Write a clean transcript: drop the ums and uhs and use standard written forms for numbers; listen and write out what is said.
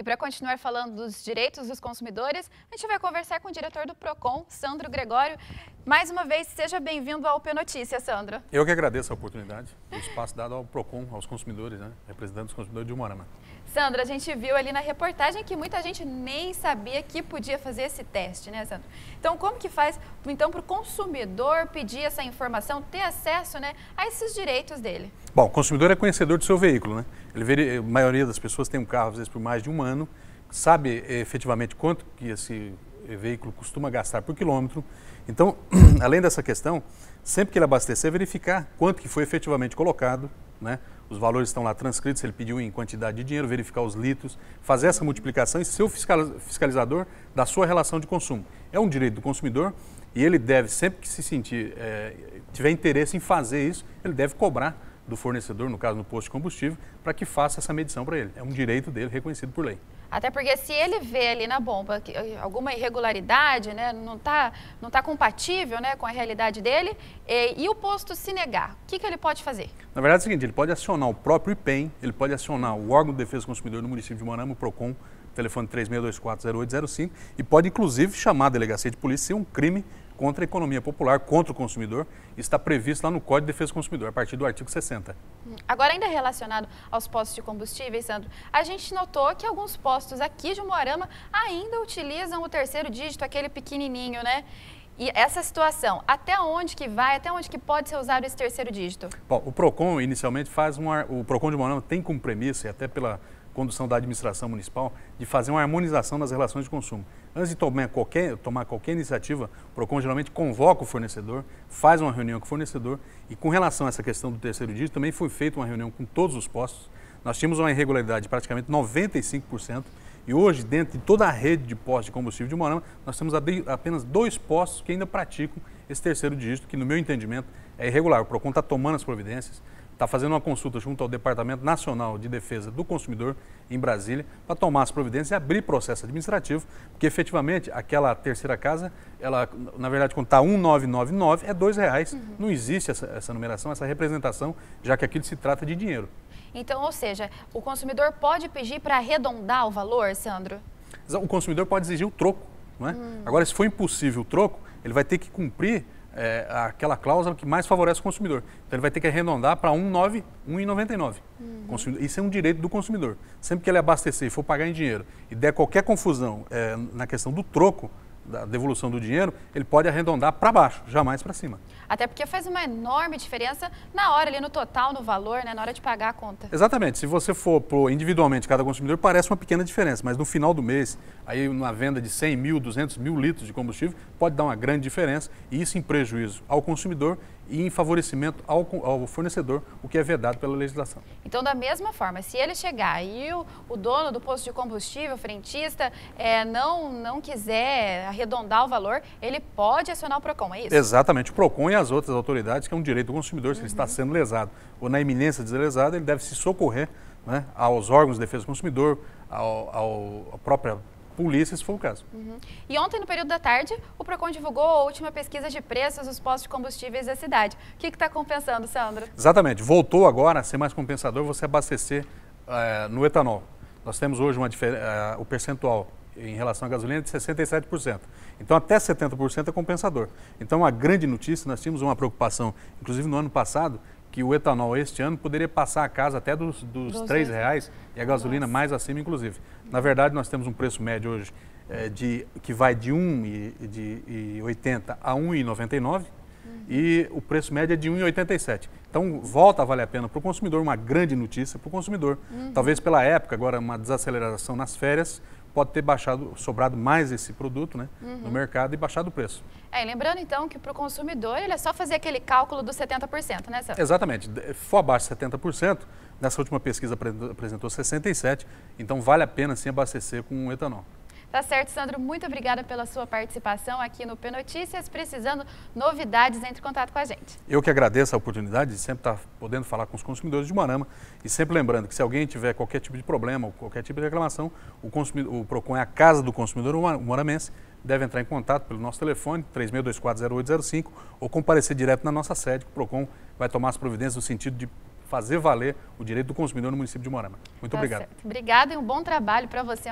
para continuar falando dos direitos dos consumidores, a gente vai conversar com o diretor do PROCON, Sandro Gregório. Mais uma vez, seja bem-vindo ao P Notícias, Sandro. Eu que agradeço a oportunidade, o espaço dado ao PROCON, aos consumidores, né? Representantes dos consumidores de Umuarama. Sandro, a gente viu ali na reportagem que muita gente nem sabia que podia fazer esse teste, né, Sandro? Então, como que faz, então, para o consumidor pedir essa informação, ter acesso, né, a esses direitos dele? Bom, o consumidor é conhecedor do seu veículo, né? A maioria das pessoas tem um carro, às vezes, por mais de um ano, sabe efetivamente quanto que esse veículo costuma gastar por quilômetro. Então, além dessa questão, sempre que ele abastecer, verificar quanto que foi efetivamente colocado, né? Os valores estão lá transcritos, se ele pediu em quantidade de dinheiro, verificar os litros, fazer essa multiplicação e ser o fiscalizador da sua relação de consumo. É um direito do consumidor e ele deve, sempre que se sentir, tiver interesse em fazer isso, ele deve cobrar do fornecedor, no caso no posto de combustível, para que faça essa medição para ele. É um direito dele reconhecido por lei. Até porque se ele vê ali na bomba alguma irregularidade, né, não tá compatível, né, com a realidade dele, e o posto se negar, o que ele pode fazer? Na verdade é o seguinte, ele pode acionar o próprio IPEM, ele pode acionar o órgão de defesa do consumidor do município de Umuarama, o PROCON, telefone 36240805, e pode inclusive chamar a delegacia de polícia se é um crime contra a economia popular, contra o consumidor. Isso está previsto lá no Código de Defesa do Consumidor, a partir do artigo 60. Agora, ainda relacionado aos postos de combustíveis, Sandro, a gente notou que alguns postos aqui de Umuarama ainda utilizam o terceiro dígito, aquele pequenininho, né? E essa situação, até onde que vai, até onde que pode ser usado esse terceiro dígito? Bom, o PROCON inicialmente o PROCON de Umuarama tem como premissa, e até pela condução da administração municipal, de fazer uma harmonização das relações de consumo. Antes de tomar qualquer iniciativa, o PROCON geralmente convoca o fornecedor, faz uma reunião com o fornecedor e com relação a essa questão do terceiro dígito, também foi feita uma reunião com todos os postos. Nós tínhamos uma irregularidade de praticamente 95% e hoje, dentro de toda a rede de postos de combustível de Umuarama, nós temos apenas 2 postos que ainda praticam esse terceiro dígito, que no meu entendimento é irregular. O PROCON está tomando as providências, está fazendo uma consulta junto ao Departamento Nacional de Defesa do Consumidor em Brasília para tomar as providências e abrir processo administrativo, porque efetivamente aquela terceira casa, ela, na verdade, quando está 1.999 é R$2. Não existe essa numeração, essa representação, já que aquilo se trata de dinheiro. Então, ou seja, o consumidor pode pedir para arredondar o valor, Sandro? O consumidor pode exigir o troco, não é? Agora, se for impossível o troco, ele vai ter que cumprir aquela cláusula que mais favorece o consumidor. Então ele vai ter que arredondar para R$1,99. Isso é um direito do consumidor. Sempre que ele abastecer e for pagar em dinheiro e der qualquer confusão na questão do troco, da devolução do dinheiro, ele pode arredondar para baixo, jamais para cima. Até porque faz uma enorme diferença na hora, ali no total, no valor, né, na hora de pagar a conta. Exatamente. Se você for por individualmente cada consumidor, parece uma pequena diferença, mas no final do mês, aí uma venda de 100 mil, 200 mil litros de combustível, pode dar uma grande diferença, e isso em prejuízo ao consumidor e em favorecimento ao fornecedor, o que é vedado pela legislação. Então, da mesma forma, se ele chegar e o dono do posto de combustível, o frentista, não quiser arredondar o valor, ele pode acionar o PROCON, é isso? Exatamente, o PROCON e as outras autoridades, que é um direito do consumidor, se ele está sendo lesado ou na iminência de ser lesado, ele deve se socorrer, né, aos órgãos de defesa do consumidor, à própria polícia, se for o caso. E ontem, no período da tarde, o PROCON divulgou a última pesquisa de preços dos postos de combustíveis da cidade. O que está compensando, Sandro? Exatamente. Voltou agora a ser mais compensador você abastecer no etanol. Nós temos hoje o percentual em relação à gasolina de 67%. Então, até 70% é compensador. Então, uma grande notícia, nós tínhamos uma preocupação, inclusive no ano passado, que o etanol este ano poderia passar a casa até dos R$3 e a gasolina mais acima, inclusive. Na verdade, nós temos um preço médio hoje que vai de 1,80 a 1,99 e o preço médio é de 1,87. Então, volta a valer a pena para o consumidor, uma grande notícia para o consumidor. Talvez pela época, agora uma desaceleração nas férias, pode ter sobrado mais esse produto, né, no mercado e baixado o preço. E lembrando então que para o consumidor ele é só fazer aquele cálculo dos 70%, né, Sandro? Exatamente. For abaixo de 70%, nessa última pesquisa apresentou 67%, então vale a pena sim abastecer com etanol. Tá certo, Sandro. Muito obrigada pela sua participação aqui no P Notícias. Precisando novidades, entre em contato com a gente. Eu que agradeço a oportunidade de sempre estar podendo falar com os consumidores de Umuarama e sempre lembrando que se alguém tiver qualquer tipo de problema ou qualquer tipo de reclamação, o PROCON é a casa do consumidor umuaramense, deve entrar em contato pelo nosso telefone 36240805 ou comparecer direto na nossa sede, que o PROCON vai tomar as providências no sentido de fazer valer o direito do consumidor no município de Moarama. Muito obrigado. Certo. Obrigada e um bom trabalho para você.